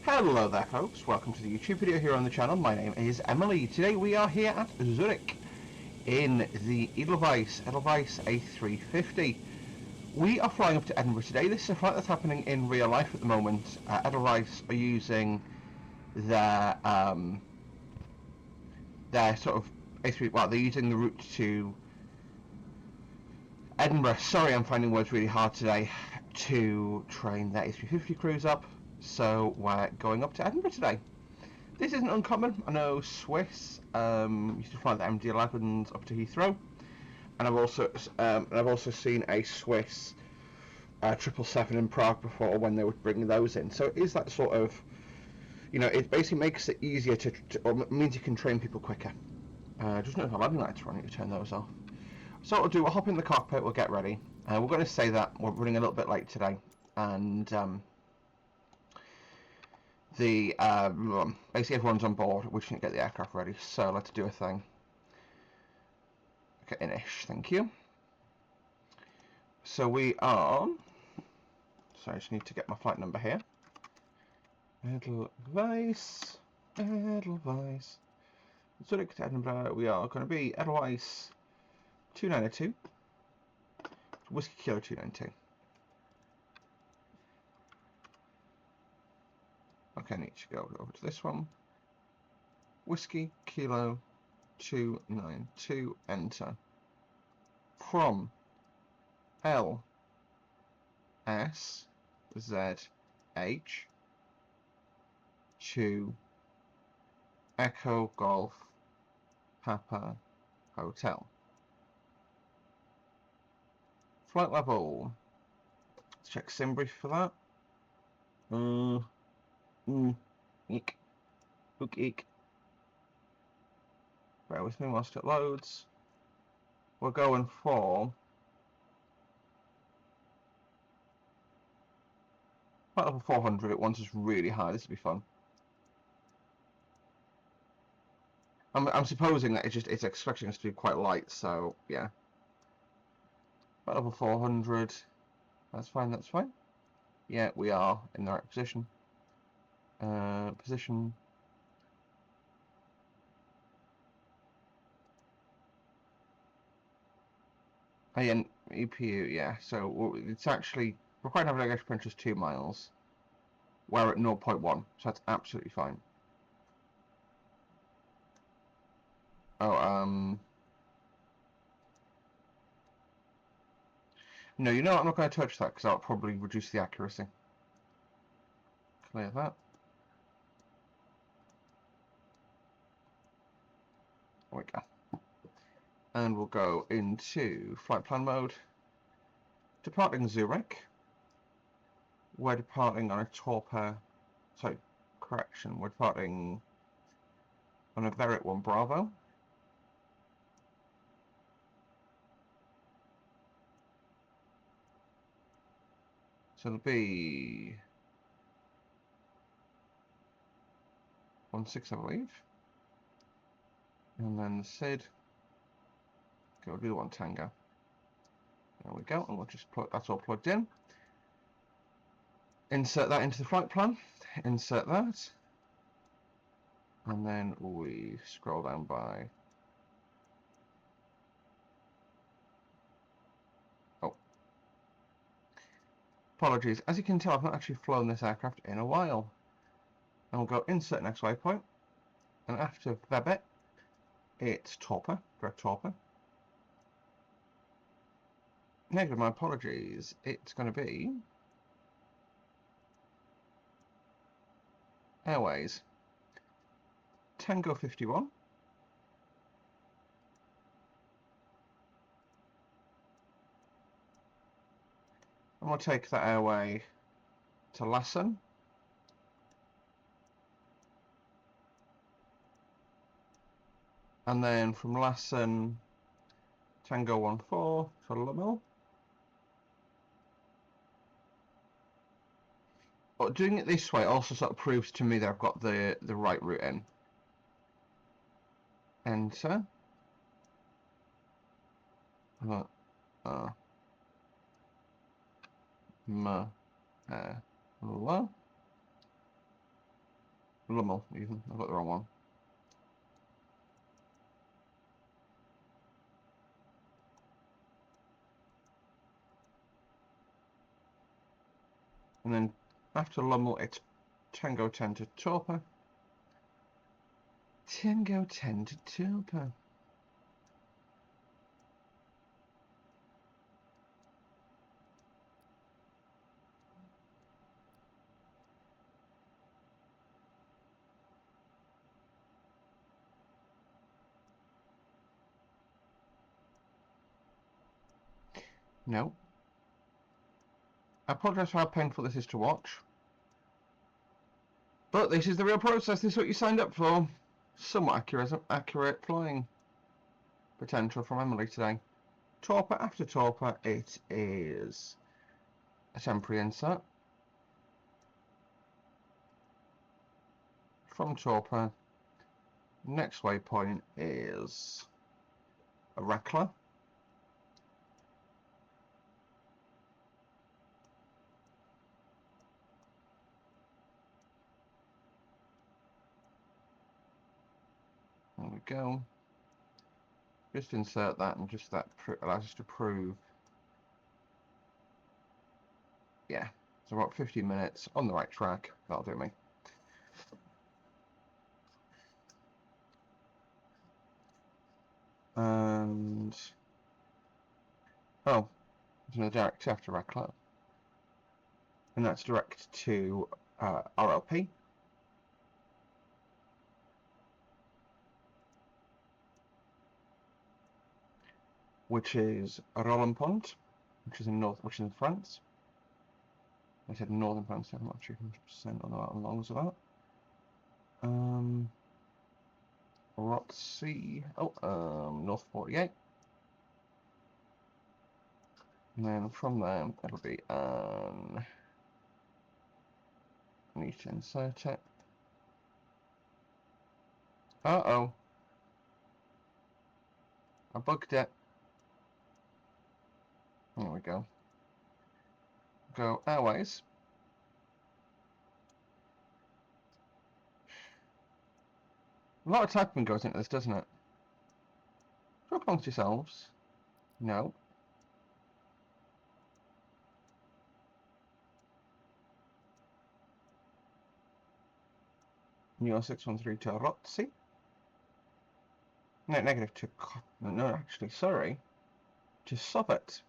Hello there folks, welcome to the YouTube video here on the channel. My name is Emily. Today we are here at Zurich in the Edelweiss A350. We are flying up to Edinburgh today. This is a flight that's happening in real life at the moment. Edelweiss are using their sort of A3, well, they're using the route to Edinburgh. Sorry, I'm finding words really hard today, to train their A350 crews up. So we're going up to Edinburgh today. This isn't uncommon. I know Swiss used to fly the MD-11s up to Heathrow, and I've also seen a Swiss 777 in Prague before when they were bringing those in. So it is that sort of, it basically makes it easier or means you can train people quicker. Just notice my landing lights are on. I need to turn those off. So what we'll do, we'll hop in the cockpit, we'll get ready. We're going to say that we're running a little bit late today, and basically everyone's on board. We just need to get the aircraft ready, so let's do a thing. Okay, inish, thank you. So we are, so I just need to get my flight number here. Edelweiss, Zurich to Edinburgh. We are going to be Edelweiss 292, Whiskey Kilo 292. Okay, I need to go over to this one. Whiskey Kilo 292, enter. From LSZH to Echo Golf Papa Hotel. Flight level. Let's check sim brief for that. Eek. Hook eek. Bear with me whilst it loads. We're going for flight level 400. It wants us really high. This will be fun. I'm supposing that it's expecting us to be quite light, so yeah. Flight level 400. That's fine. That's fine. Yeah, we are in the right position. Position. And EPU, yeah. So it's actually required navigation approach is 2 miles. We're at 0.1, so that's absolutely fine. Oh, no, you know what? I'm not going to touch that because that'll probably reduce the accuracy. Clear that. There we go. And we'll go into flight plan mode. Departing Zurich. We're departing on a Torpor. Sorry, correction. We're departing on a Verit 1 Bravo. So it'll be 16, I believe. And then the SID. Okay, we'll do the 1 Tango. There we go, and we'll just plug, that's all plugged in. Insert that into the flight plan. Insert that. And then we scroll down by... Oh. Apologies. As you can tell, I've not actually flown this aircraft in a while. And we'll go insert next waypoint. And after Vebet, it's Torpor, direct Torpor. Negative, my apologies. It's going to be Airways Tango 51. And we'll take that airway to Lassen. And then from Lassen, Tango 14 to Lamel. But doing it this way also sort of proves to me that I've got the right route in. Enter. Lummel, even. I've got the wrong one. And then after Lummel, it's Tango 10 to Torpor. Tango 10 to Torpor. No. I apologise for how painful this is to watch. But this is the real process. This is what you signed up for. Somewhat accurate flying potential from Emily today. Torpor after Torpor, it is a temporary insert. From Torpor, next waypoint is a Rackler. There we go. Just insert that, and just that allows us to prove. Yeah, so about 15 minutes on the right track. That'll do me. And oh, there's another direct after Rackler, and that's direct to RLP. Which is Rollempont, which is in France. I said northern France. I'm not sure 100% on that along with that. Rotsea. North 48. And then from there, it'll be I need to insert it. Uh-oh. I bugged it. There we go. Go Airways. A lot of typing goes into this, doesn't it? Talk amongst yourselves. No. Neo 613 to Rotsea. No, negative to... No, actually, sorry. To Sovet.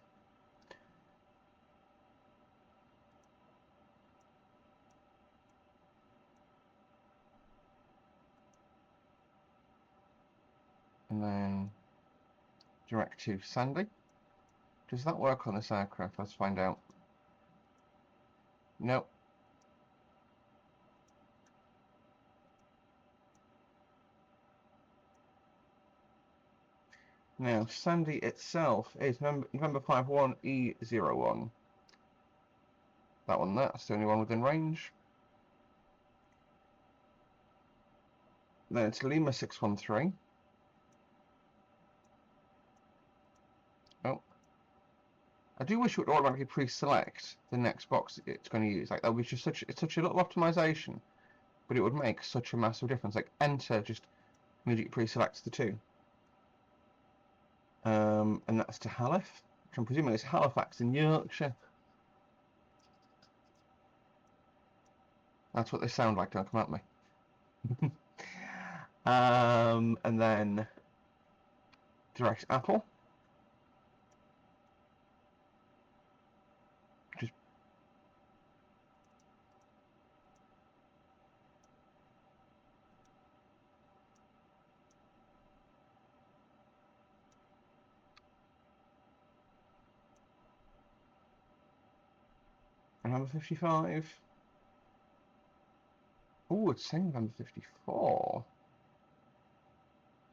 And then direct to Sandy. Does that work on this aircraft? Let's find out. Nope. Now, Sandy itself is November 51 E01. That one there, that's the only one within range. Then it's Lima 613. Oh. I do wish it would automatically pre-select the next box it's going to use. Like, that would be just it's such a little optimization, but it would make such a massive difference. Like, enter just immediately pre-selects the two. And that's to Halifax, which I'm presuming is Halifax in Yorkshire. That's what they sound like, don't come at me. And then direct Apple. Just November 55. Oh, it's saying November 54.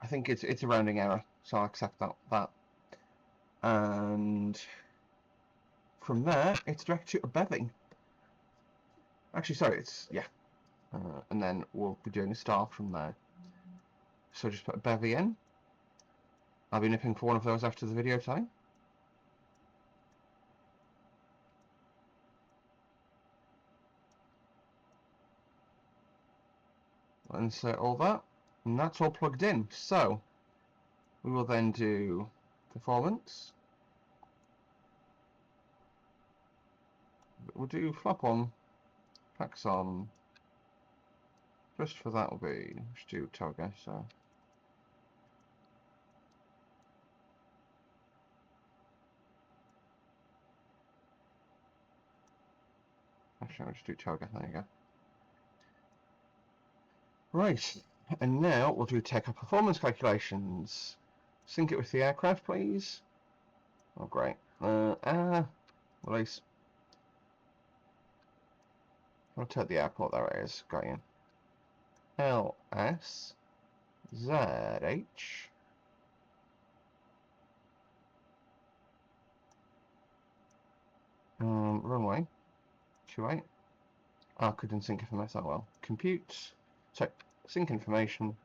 I think it's a rounding error, so I'll accept that. And from there, it's direct to a Beving. Actually, sorry, it's, yeah. And then we'll be doing a star from there. So just put a Bevy in. I'll be nipping for one of those after the video time. insert all that, and that's all plugged in. So we will then do performance. We'll do flap on, packs on. Just for that will be, let's do Toga, so. Actually, I'll just do Toga, there you go. Right, and now we'll do take our performance calculations. Sync it with the aircraft, please. Oh, great. Release. I'll take the airport, there it is, got you. LSZH. Runway 28. I couldn't sync information that well. Compute. So, sync information.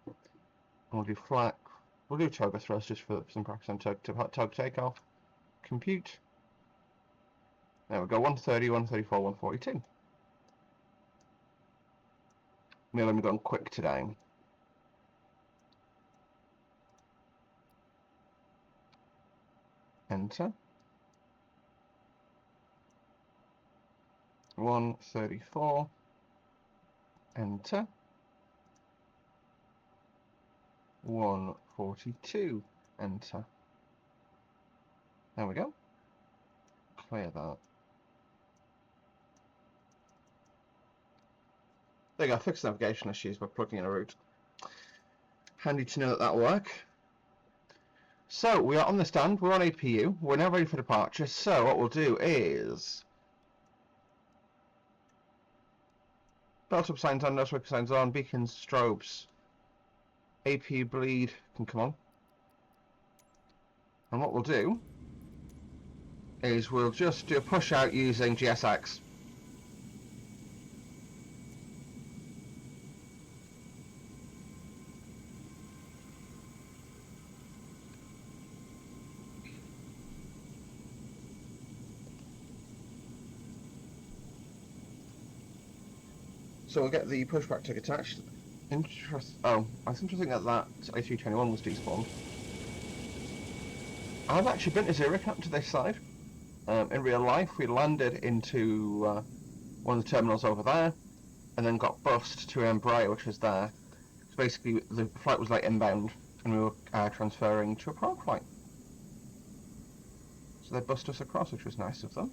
We'll do flat. We'll do Toga thrust just for some practice on Toga takeoff. Compute. There we go. 130, 134, 142. Maybe I'm going quick today. Enter. 134. Enter. 142. Enter. There we go. Clear that. There you go. Fixed navigation issues by plugging in a route. Handy to know that that'll work. So we are on the stand. We're on APU. We're now ready for departure. So what we'll do is belt up signs on, nose wake signs on, beacons, strobes. APU bleed can come on. And what we'll do is we'll just do a push out using GSX. So we'll get the pushback tick attached. Oh, it's interesting that A321 was despawned. I've actually been to Zurich up to this side. In real life, we landed into one of the terminals over there, and then got bussed to Edinburgh, which was there. So basically, the flight was like inbound, and we were transferring to a Prague flight. So they bussed us across, which was nice of them.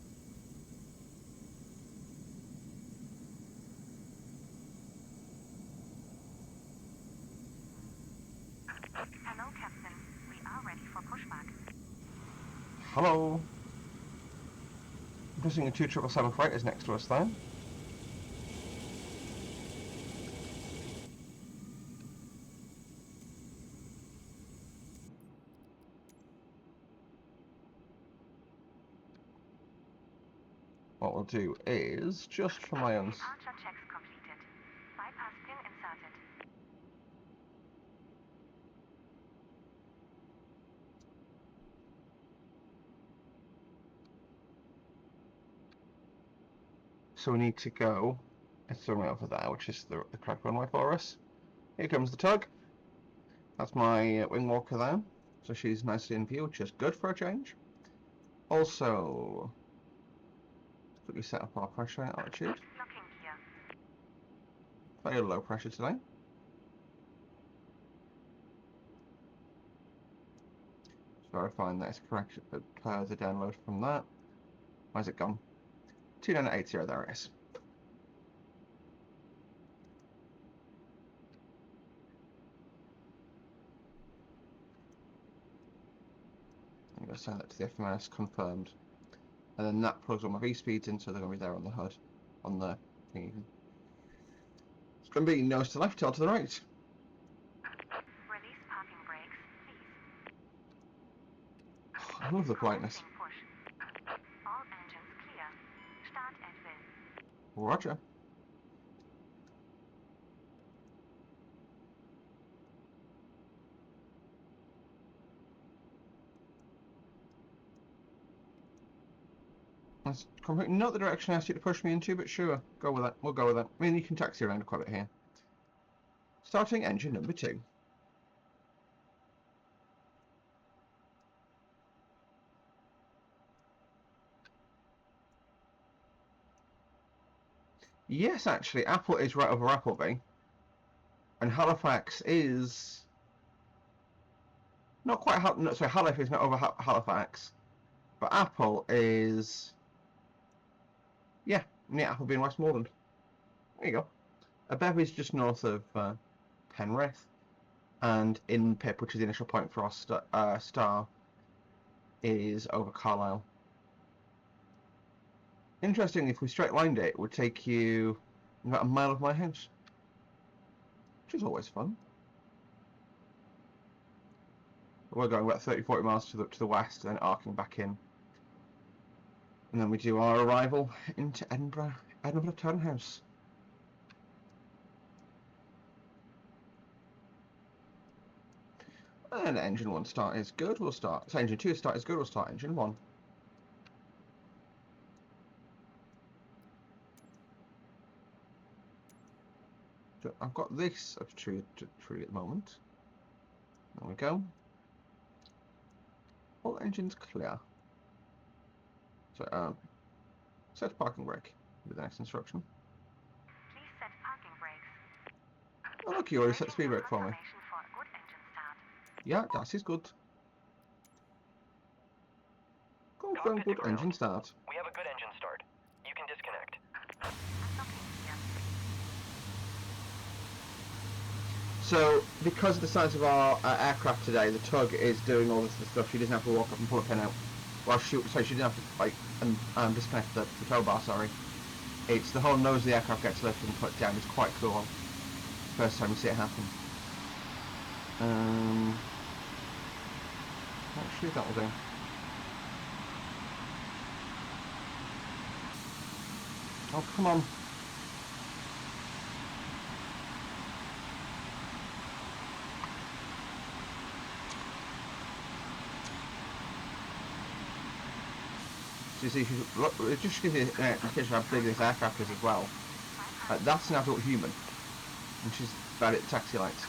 Hello, Captain. We are ready for pushback. Hello. I'm guessing a 2777 freight is next to us there. What we'll do is, just for my own... Departure checks completed. Bypass pin inserted. So we need to go, it's the runway over there, which is the correct runway for us. Here comes the tug. That's my wing walker there. So she's nicely in view, which is good for a change. Also, quickly set up our pressure and altitude. Locking gear. Very low pressure today. Just verifying that it's correct per the download from that. Where's it gone? 2980, there it is. I'm going to send that to the FMS, confirmed. And then that plugs all my V-speeds in, so they're going to be there on the HUD, on the thingy. It's going to be nose to left, tail to the right. Release parking brakes, please. Oh, I love the brightness. Push. All engines clear. Start at will. Roger. That's completely not the direction I asked you to push me into, but sure, go with that. We'll go with that. I mean, you can taxi around quite a bit here. Starting engine number 2. Yes, actually, Apple is right over Appleby. And Halifax is... not quite... no, sorry, Halifax is not over Halifax. But Apple is... yeah, near Appleby in Westmoreland. There you go. Abebe is just north of Penrith. And InPip, which is the initial point for our star, is over Carlisle. Interesting, if we straight lined it would take you about a mile of my house, which is always fun. We're going about 30-40 miles to the west, then arcing back in, and then we do our arrival into Edinburgh Townhouse. And engine 1 start is good. We'll start. So engine 2 start is good. We'll start engine 1. So I've got this of tree at the moment. There we go. All engines clear. So set parking brake with the next instruction. Please set parking brakes. Oh look, you already set the speed brake for me. Confirmation for a good engine start. Yeah, that is good. Confirm good engine start. We have a good engine start. You can disconnect. So, because of the size of our aircraft today, the tug is doing all this stuff. She doesn't have to walk up and pull a pin out. Well, she didn't have to like disconnect the tow bar. Sorry, it's the whole nose of the aircraft gets lifted and put down. It's quite cool. First time you see it happen. Actually, that will do. Oh, come on. So you see, look, it just gives you an indication of how big this aircraft is as well. That's an adult human, and she's about at the taxi lights.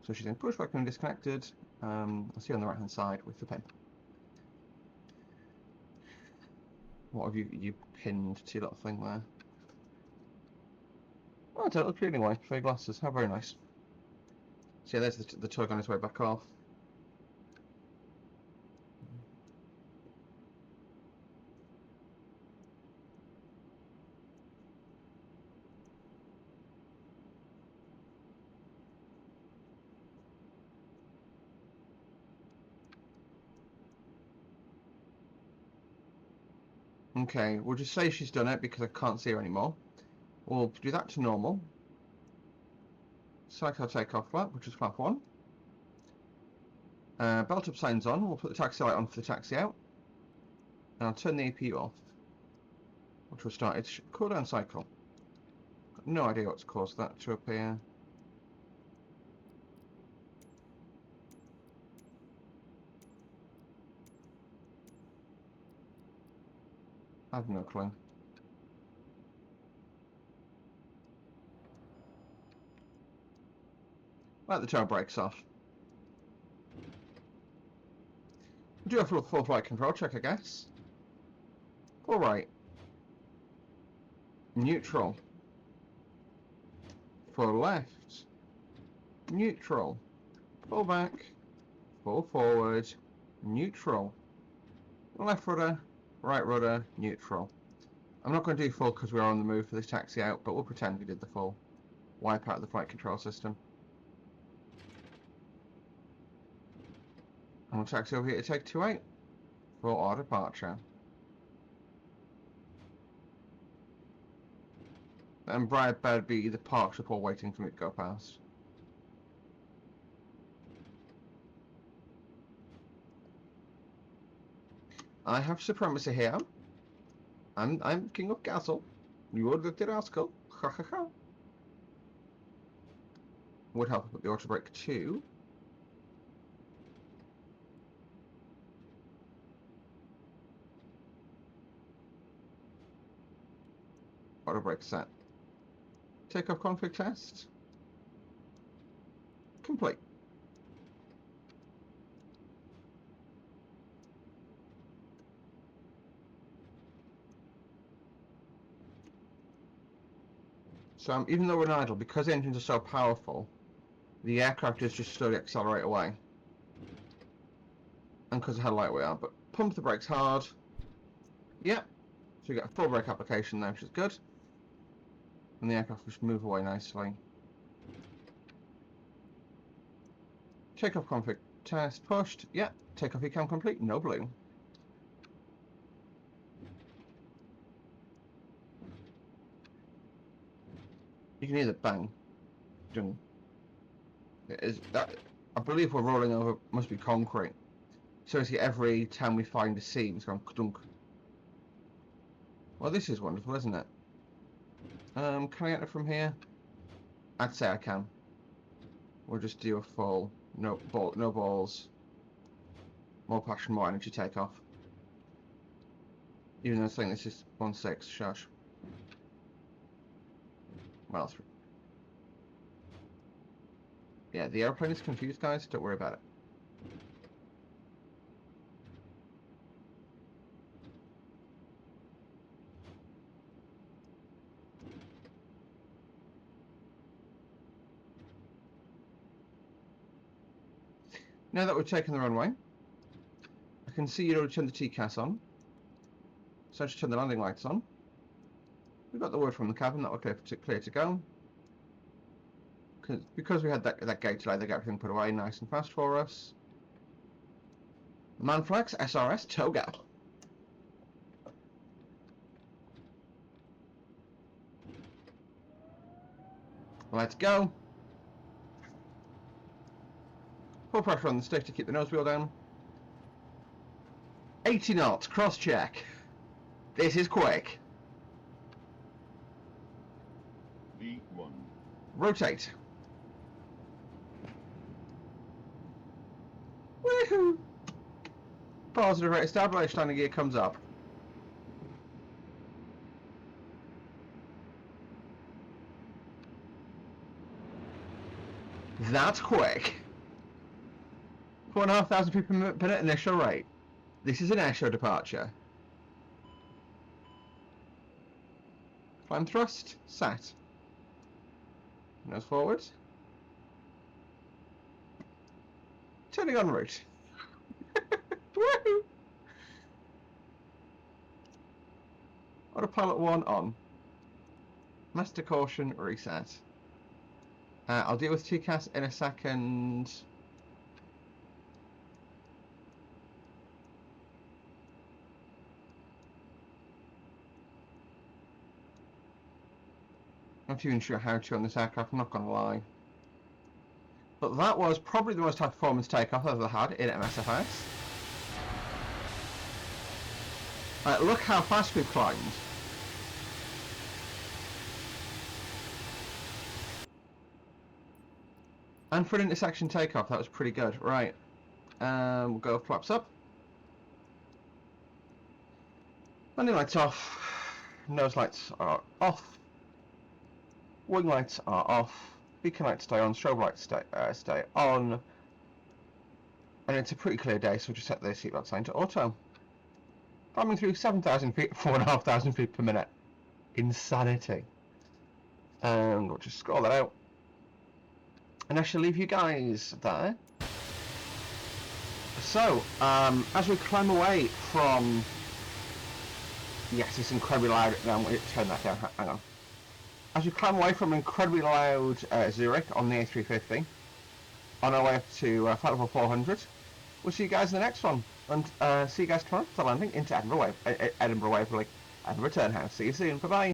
So she's in push button and disconnected. I'll see you on the right hand side with the pin. What have you pinned to your little thing there? Oh, don't look really nice for your glasses. How very nice. So yeah, there's the tug on his way back off. Okay, we'll just say she's done it because I can't see her anymore. We'll do that to normal. Select our takeoff flap, which is flap 1. Belt up signs on. We'll put the taxi light on for the taxi out. And I'll turn the APU off, which will start its cool down cycle. Got no idea what's caused that to appear. I have no clue. Let the tail brakes off. Do a full flight control check, I guess. Full right. Neutral. Full left. Neutral. Full back. Full forward. Neutral. Left rudder. Right rudder. Neutral. I'm not going to do full because we're on the move for this taxi out, but we'll pretend we did the full. Wipe out the flight control system. And we'll taxi over here to take 28 for our departure. And Brad better be either parked up or waiting for me to go past. I have supremacy here. I'm king of castle. You are the rascal. Ha ha ha. Would help with the auto brake too. auto brake set. Takeoff config test. Complete. So even though we're in idle, because the engines are so powerful, the aircraft does just slowly accelerate away. And because of how light we are, but pump the brakes hard. Yep. So we get a full brake application there, which is good. And the aircraft will just move away nicely. Takeoff config test pushed. Yep. Takeoff ECAM complete. No blue. You can hear the bang. Dun. It is that. I believe we're rolling over. Must be concrete. So it's every time we find a seam, it's going dunk. Well, this is wonderful, isn't it? Can I get it from here? I'd say I can. We'll just do a full no balls. More passion, more energy takeoff. Even though I think this is 1.6, shush. Well, yeah, the airplane is confused, guys. Don't worry about it. Now that we've taken the runway, I can see you already turned the TCAS on. So I just turn the landing lights on. We've got the word from the cabin that we're clear to go. Because we had that gate delay, they got everything put away nice and fast for us. Manflex, SRS, tow-go. Let's go. Full pressure on the stick to keep the nose wheel down. 80 knots, cross check. This is quick. V1. Rotate. Woohoo! Positive rate established, landing gear comes up. That's quick. 4,500 feet per minute initial rate. This is an airshow departure. Climb thrust, set. Nose forward. Turning en route. Woohoo! Autopilot 1 on. Master caution reset. I'll deal with TCAS in a second. I'm not even sure how to on this aircraft, I'm not going to lie. But that was probably the most high performance takeoff I've ever had in MSFS. Look how fast we've climbed. And for an intersection takeoff, that was pretty good. Right, we'll go flaps up. Landing lights off. Nose lights are off. Wing lights are off. Beacon lights stay on. Strobe lights stay on. And it's a pretty clear day, so we'll just set the seatbelt sign to auto. Climbing through 7,000 feet, 4,500 feet per minute. Insanity. And we'll just scroll that out. And I shall leave you guys there. So, as we climb away from... Yes, it's incredibly loud. No, turn that down. Hang on. As we climb away from incredibly loud Zurich on the A350, on our way up to flight level 400, we'll see you guys in the next one. And see you guys tomorrow for landing into Edinburgh Waverley, Edinburgh Turnhouse. See you soon. Bye-bye.